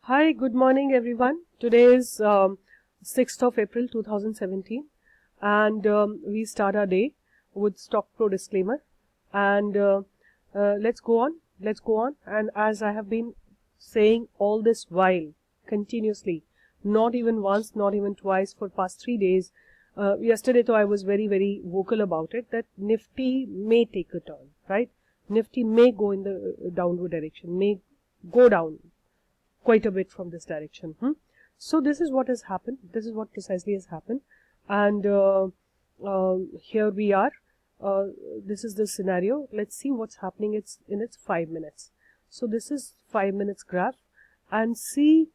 Hi, good morning everyone. Today is 6th of April 2017 and we start our day with Stock Pro disclaimer and let's go on. And as I have been saying all this while continuously, not even once, not even twice for past 3 days. Yesterday though I was very vocal about it that Nifty may take a turn, right? Nifty may go in the downward direction, may go down quite a bit from this direction. So this is what has happened. This is what precisely has happened. And here we are. This is the scenario. Let's see what's happening. It's in its 5 minutes. So this is 5 minutes graph. And see,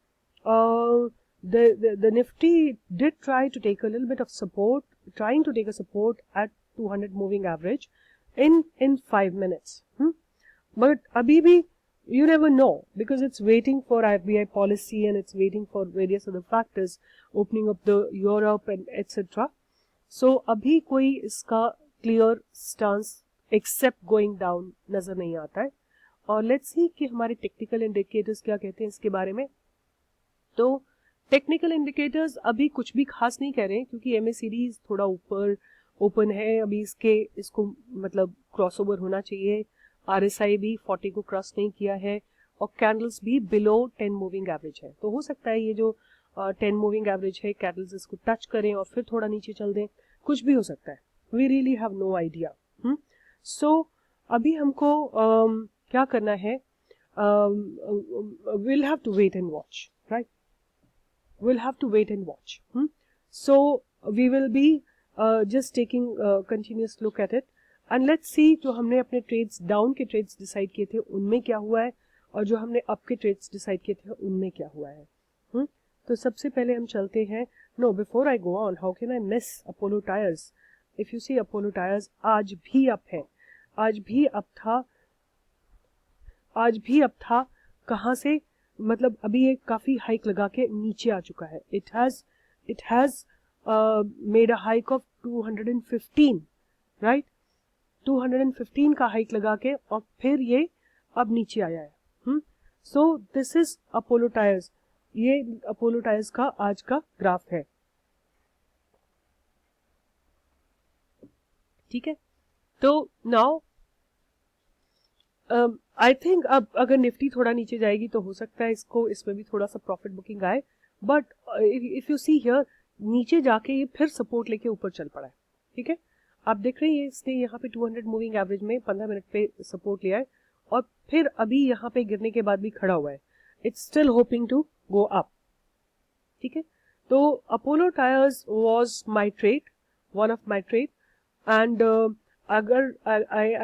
the Nifty did try to take a little bit of support, trying to take a support at 200 moving average in 5 minutes. But abhi bhi, you never know because it's waiting for RBI policy and it's waiting for various other factors, opening up the Europe and etc. So अभी कोई इसका clear stance except going down नजर नहीं आता है. और let's see कि हमारे technical indicators क्या कहते हैं इसके बारे में. तो टेक्निकल इंडिकेटर्स अभी कुछ भी खास नहीं कह रहे हैं क्योंकि एमए सीरीज थोड़ा ऊपर ओपन है. अभी इसको मतलब क्रॉसओवर होना चाहिए. आरएसआई भी 40 को क्रॉस नहीं किया है और कैंडल्स भी बिलो 10 मूविंग एवरेज है. तो हो सकता है ये जो 10 मूविंग एवरेज है कैंडल्स इसको टच करें और फिर थोड़ा नीचे चल दें. कुछ भी हो सकता है. We really have no idea. So अभी हमको क्या करना है, will have to wait and watch, right. We'll have to wait and watch. So we will be just taking continuous look at it and let's see जो हमने अपने trades down के trades decide किए थे उनमें क्या हुआ है और जो हमने अप के ट्रेड्स डिसाइड किए थे उनमें क्या हुआ है. तो सबसे पहले हम चलते हैं. No, before I go on, how can I miss Apollo Tyres. If you see Apollo Tyres आज भी अप है. आज भी अप था. कहाँ से? मतलब अभी ये काफी हाइक लगा के नीचे आ चुका है. It has made a hike of 215, right. 215 का हाइक लगा के और फिर ये अब नीचे आया है. So this is Apollo tyres. ये अपोलो टायर्स का आज का ग्राफ है. ठीक है. तो नाउ आई थिंक अब अगर निफ्टी थोड़ा नीचे जाएगी तो हो सकता है इसमें भी थोड़ा सा प्रॉफिट बुकिंग आए. But if you see here नीचे जाके ये फिर सपोर्ट लेके ऊपर चल पड़ा है. ठीक है. आप देख रहे हैं इसने यहाँ पे 200 मूविंग एवरेज में 15 मिनट पे सपोर्ट लिया है और फिर अभी यहाँ पे गिरने के बाद भी खड़ा हुआ है. It's still hoping to go up. ठीक है. तो Apollo Tyres was my trade, one of my trade. And अगर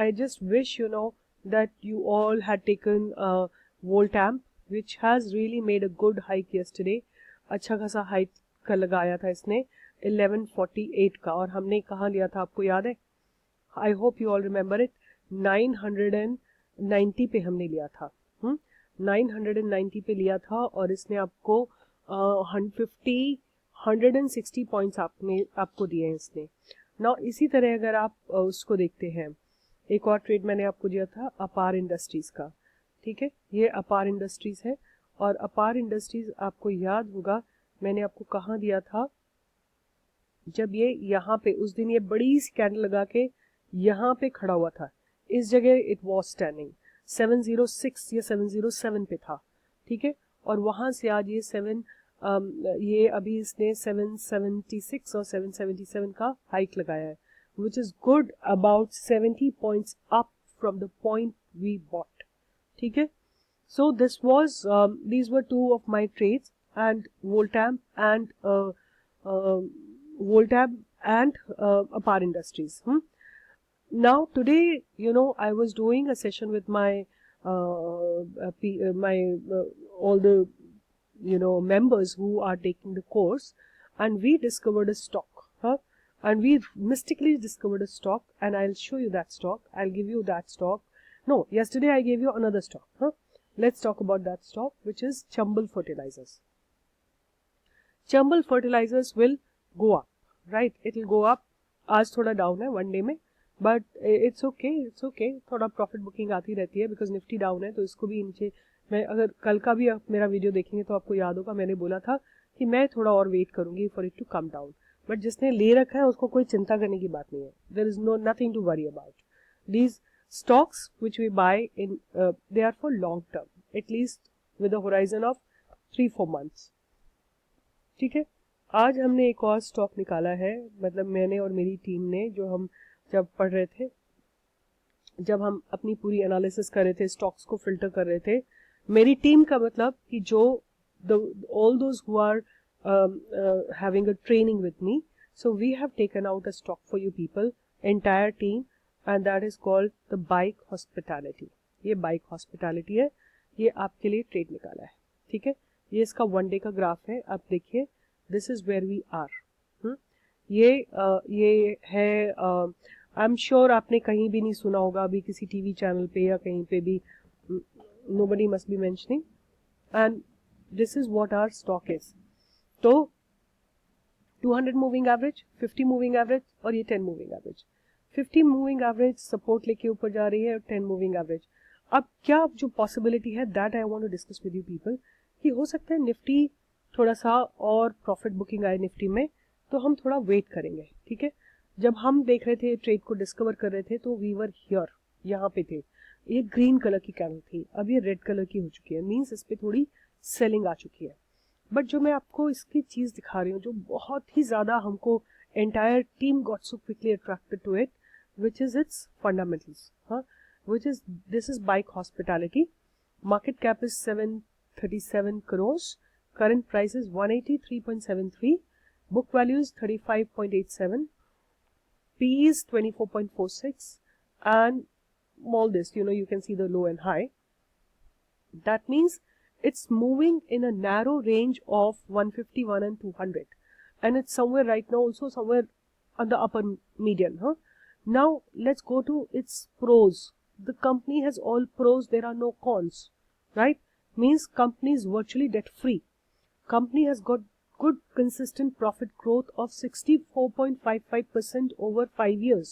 I just wish that you all had taken Voltamp, which has really made a good hike yesterday. अच्छा खासा hike का लगाया था इसने 1148 का और हमने कहाँ लिया था आपको याद है? I hope you all remember it. 990 पे हमने लिया था. 990 पे लिया था और इसने आपको 160 पॉइंट्स आपको दिए हैं इसने. ना इसी तरह अगर आप उसको देखते हैं, एक और ट्रेड मैंने आपको दिया था अपार इंडस्ट्रीज का. ठीक है. ये अपार इंडस्ट्रीज है और अपार इंडस्ट्रीज आपको याद होगा मैंने आपको कहाँ दिया था, जब ये यहाँ पे उस दिन ये बड़ी सी कैंडल लगा के यहाँ पे खड़ा हुआ था. इस जगह इट वॉज स्टैंडिंग 706 या 707 पे था. ठीक है. और वहां से आज ये अभी इसने 776 और 777 का हाइक लगाया है, which is good, about 70 points up from the point we bought. ठीक है. So this was these were two of my trades, and Voltamp and Apar Industries. Now today, I was doing a session with my all the members who are taking the course, and we discovered a stock. And we mystically discovered a stock, and I'll show you that stock. I'll give you that stock. No, yesterday I gave you another stock. Let's talk about that stock, which is Chambal Fertilizers. Chambal Fertilizers will go up, right? It'll go up. आज थोड़ा down है one day में, but it's okay. थोड़ा profit booking आती रहती है because Nifty down है तो इसको भी नीचे मैं अगर कल का भी आप मेरा वीडियो देखेंगे तो आपको याद होगा मैंने बोला था कि मैं थोड़ा और वेट करूंगी for it to come down, but जिसने ले रखा है उसको कोई चिंता करने की बात नहीं है. There is no nothing to worry about. These stocks which we buy in they are for long term, at least with a horizon of 3-4 months. ठीक है. आज हमने एक और स्टॉक निकाला है, मतलब मैंने और मेरी टीम ने, जो हम जब पढ़ रहे थे, जब हम अपनी पूरी एनालिसिस कर रहे थे, स्टॉक्स को फिल्टर कर रहे थे. मेरी टीम का मतलब कि जो all those who are having a training with me, so we have taken out a stock for you people, entire team, and that is called the Bike Hospitality. ये बाइक हॉस्पिटैलिटी है, ये आपके लिए trade निकाला है. ठीक है. ये इसका 1 डे का ग्राफ है. आप देखिए, this is where we are. ये है, आई एम श्योर आपने कहीं भी नहीं सुना होगा अभी किसी टीवी चैनल पे या कहीं पे भी. Nobody must be mentioning. And this is what our stock is. तो 200 मूविंग एवरेज, 50 मूविंग एवरेज और ये 10 moving average. 50 moving average support लेके ऊपर जा रही है और 10 मूविंग एवरेज. अब क्या जो पॉसिबिलिटी है, that I want to discuss with you people, कि हो सकता है निफ्टी थोड़ा सा और प्रॉफिट बुकिंग आए निफ्टी में, तो हम थोड़ा वेट करेंगे. ठीक है. जब हम देख रहे थे, ट्रेड को डिस्कवर कर रहे थे, तो वी वर हियर, यहाँ पे थे. ये ग्रीन कलर की कैंडल थी, अब ये रेड कलर की हो चुकी है, मीन्स इस पे थोड़ी सेलिंग आ चुकी है. बट जो मैं आपको इसकी चीज दिखा रही हूँ, जो बहुत ही ज्यादा हमको entire team got so quickly attracted to it, which is its fundamentals, which is, this is Bike Hospitality. Market cap is 737 crores. Current price is 183.73. Book value is 35.87. PE is 24.46. And all this, you can see the low and high. That means it's moving in a narrow range of 151 and 200. And it's somewhere right now also somewhere on the upper median. Now let's go to its pros. The company has all pros, there are no cons, right? Means company is virtually debt free. Company has got good consistent profit growth of 64.55% over 5 years.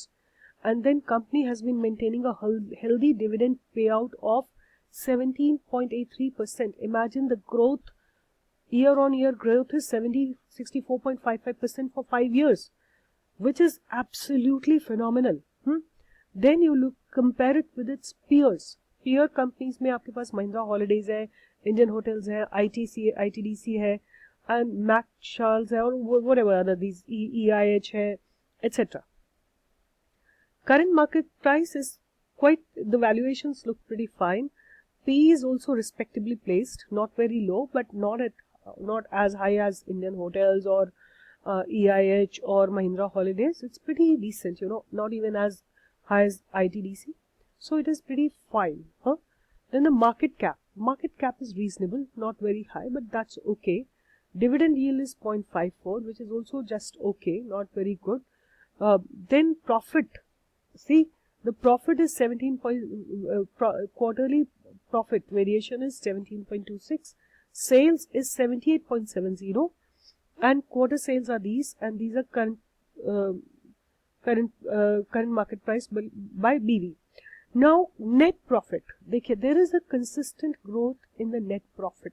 And then company has been maintaining a healthy dividend payout of 17.83%. Imagine the growth, year on year growth is 64.55% for 5 years. Which is absolutely phenomenal. Then you compare it with its peers. Peer companies में आपके पास Mahindra holidays है, Indian hotels है, ITDC है, and Mac Charles है, और whatever other these EIH है, etc. Current market price is quite, the valuations look pretty fine. PE is also respectably placed, not very low, but not as high as Indian hotels or EIH or Mahindra Holidays. It's pretty decent, not even as high as ITDC. So it is pretty fine. Then the market cap is reasonable, not very high, but that's okay. Dividend yield is 0.54, which is also just okay, not very good. Then profit. See, the profit is 17 point, quarterly profit variation is 17.26. Sales is 78.70. And quarter sales are these, and these are current market price by BV. Now net profit, देखिए, there is a consistent growth in the net profit.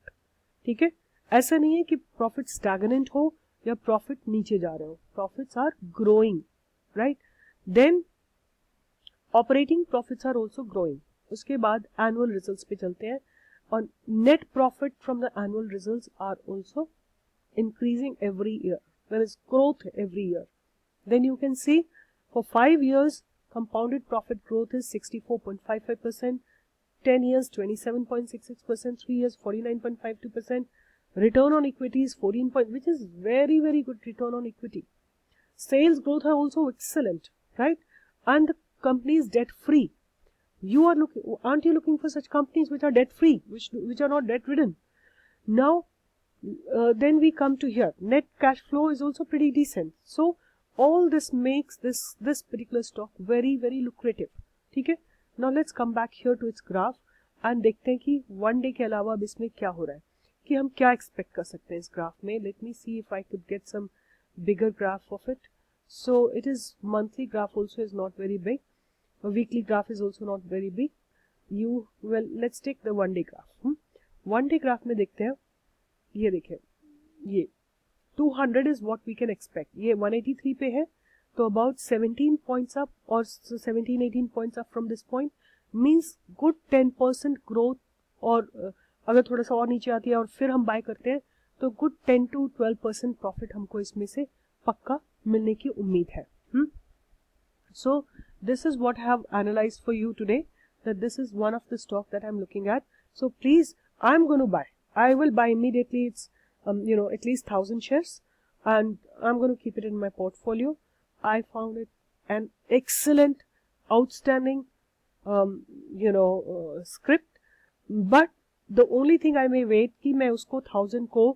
ठीक है. ऐसा नहीं है कि profit stagnant हो या profit नीचे जा रहे हो. Profits are growing, right. Then operating profits are also growing. उसके बाद एनुअल रिजल्ट्स पे चलते हैं, और net profit from the annual results are also increasing every year. There is growth every year. Then you can see for 5 years compounded profit growth is 64.55%, 10 years 27.66%, 3 years 49.52%, return on equity is 14 point, which is very, very good return on equity. Sales growth are also excellent, right? And the company is debt free. Aren't you looking for such companies which are debt free, which are not debt ridden? Now then we come to here. Net cash flow is also pretty decent. So all this makes this particular stock very, very lucrative. ठीक है. Now let's come back here to its graph and देखते हैं कि 1 day के अलावा अब इसमें क्या हो रहा है, कि हम क्या expect कर सकते हैं इस ग्राफ में. Let me see if I could get some bigger graph of it. So it is monthly graph also is not very big. A weekly graph is also not very big. Let's take the 1 day graph. One day graph में देखते हैं, ये देखिए, ये 200 is what we can expect, ये 183 पे है, तो अबाउट 17 पॉइंट्स अप और 17-18 points up from this point means good 10% growth, और अगर थोड़ा सा और नीचे आती है और फिर हम बाय करते हैं तो गुड 10 to 12% प्रॉफिट हमको इसमें से पक्का मिलने की उम्मीद है. So this is what I have analyzed for you today, that this is one of the stock that I'm looking at. So please, I'm going to buy. I will buy immediately. It's at least 1,000 shares, and I'm going to keep it in my portfolio. I found it an excellent, outstanding script, but the only thing I may wait कि मैं उसको 1,000 को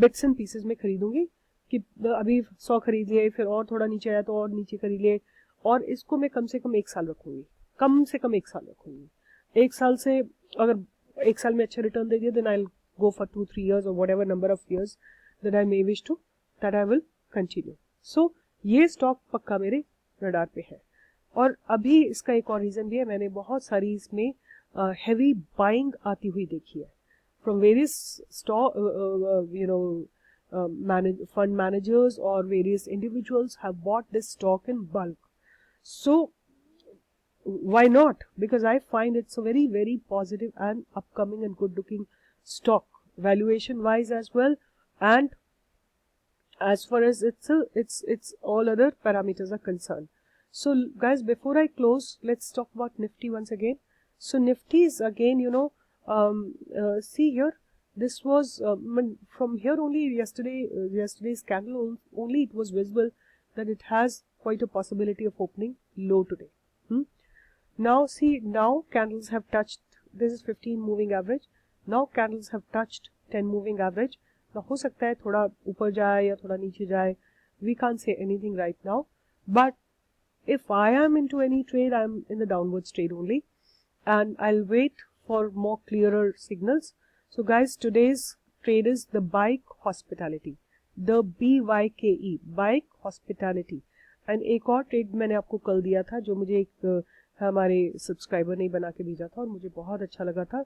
bits and pieces में खरीदूंगी, कि अभी 100 खरीद लिए, फिर और थोड़ा नीचे आया तो और नीचे खरीद लिए, और इसको मैं कम से कम 1 साल रखूंगी, कम से कम 1 साल रखूंगी. 1 साल से अगर 1 साल में अच्छा रिटर्न दे दिया, then I'll go for 2-3 years or whatever number of years that I may wish to, that I will continue. So ये स्टॉक पक्का मेरे रडार पे है. और अभी इसका एक और रीजन भी है, मैंने बहुत सारी इसमें हेवी बाइंग आती हुई देखी है from various stock, fund managers or various individuals have bought this stock in bulk. So why not? Because I find it's a very, very positive and upcoming and good looking stock, valuation wise as well, and as far as its all other parameters are concerned. So guys, before I close, let's talk about Nifty once again. So Nifty is again, see here, this was from here only yesterday's candle only it was visible that it has quite a possibility of opening low today. Now see, now candles have touched, this is 15 moving average, now candles have touched 10 moving average. Now हो सकता है थोड़ा ऊपर जाए या थोड़ा नीचे जाए, we can't say anything right now, but if I am into any trade, I am in the downwards trade only, and I'll wait for more clearer signals. So guys, today's trade is the Bike Hospitality, the BYKE, Bike Hospitality. And एक और trade मैंने आपको कल दिया था, जो मुझे एक हमारे सब्सक्राइबर ने बना के भेजा था और मुझे बहुत अच्छा लगा था,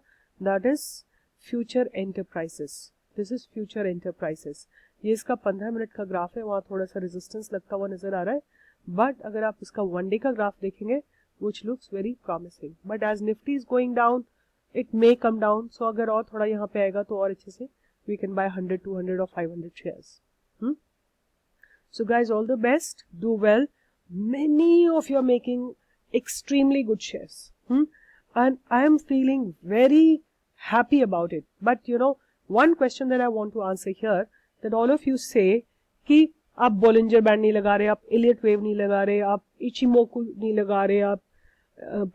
that is Future Enterprises. This is Future Enterprises. ये इसका 15 मिनट का ग्राफ है, वहाँ थोड़ा सा रेजिस्टेंस लगता हुआ नजर आ रहा है, बट अगर आप इसका 1 डे का ग्राफ देखेंगे, which looks very promising. But as Nifty is going down, it may come down. So अगर और थोड़ा यहाँ पे आएगा तो और अच्छे से we can buy 100, 200 or 500 shares. So guys, all the best. Do well. Many of you are making extremely good shares. And I am feeling very happy about it. But one question that I want to answer here, that all of you say कि आप Bollinger Band नहीं लगा रहे, आप Elliott Wave नहीं लगा रहे, आप Ichimoku नहीं लगा रहे, आप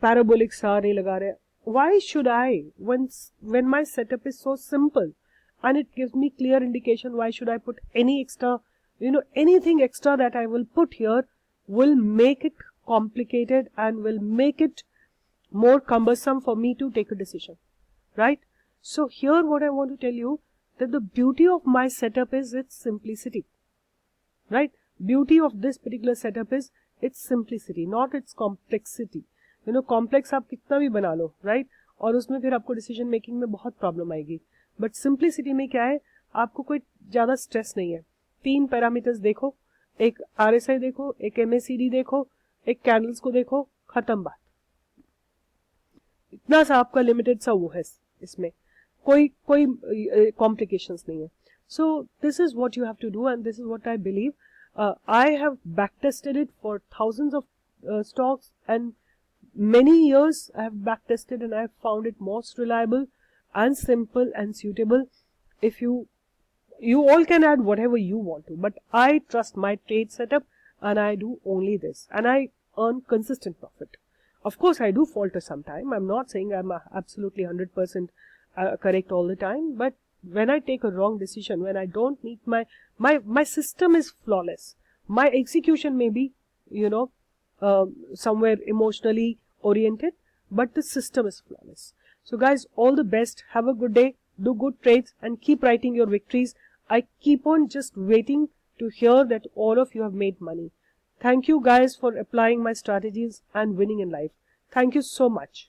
Parabolic Star नहीं लगा रहे. Why should I, when my setup is so simple and it gives me clear indication, why should I put any extra, anything extra that I will put here will make it complicated and will make it more cumbersome for me to take a decision, right? So here what I want to tell you, that the beauty of my setup is its simplicity, right? Beauty of this particular setup is its simplicity, not its complexity. Complex आप कितना भी बना लो, right, और उसमें फिर आपको decision making में बहुत प्रॉब्लम आएगी. बट सिंप्लिसिटी में क्या है, आपको कोई ज्यादा स्ट्रेस नहीं है. 3 पैरामीटर्स देखो, एक RSI देखो, एक MACD देखो, एक कैंडल्स को देखो, खत्म बात. इतना सा आपका लिमिटेड सा वो है, इसमें कोई कॉम्प्लिकेशंस नहीं है. So this is what you have to do, and this is what I believe. I have back tested it for thousands of stocks, and many years I have back tested and I have found it most reliable and simple and suitable. If you all can add whatever you want to, but I trust my trade setup and I do only this, and I earn consistent profit. Of course I do falter sometime. I'm not saying I'm absolutely 100% correct all the time, but when I take a wrong decision, when I don't meet my system is flawless. My execution may be somewhere emotionally oriented, but the system is flawless. So guys, all the best. Have a good day. Do good trades and keep writing your victories. I keep on just waiting to hear that all of you have made money. Thank you guys for applying my strategies and winning in life. Thank you so much.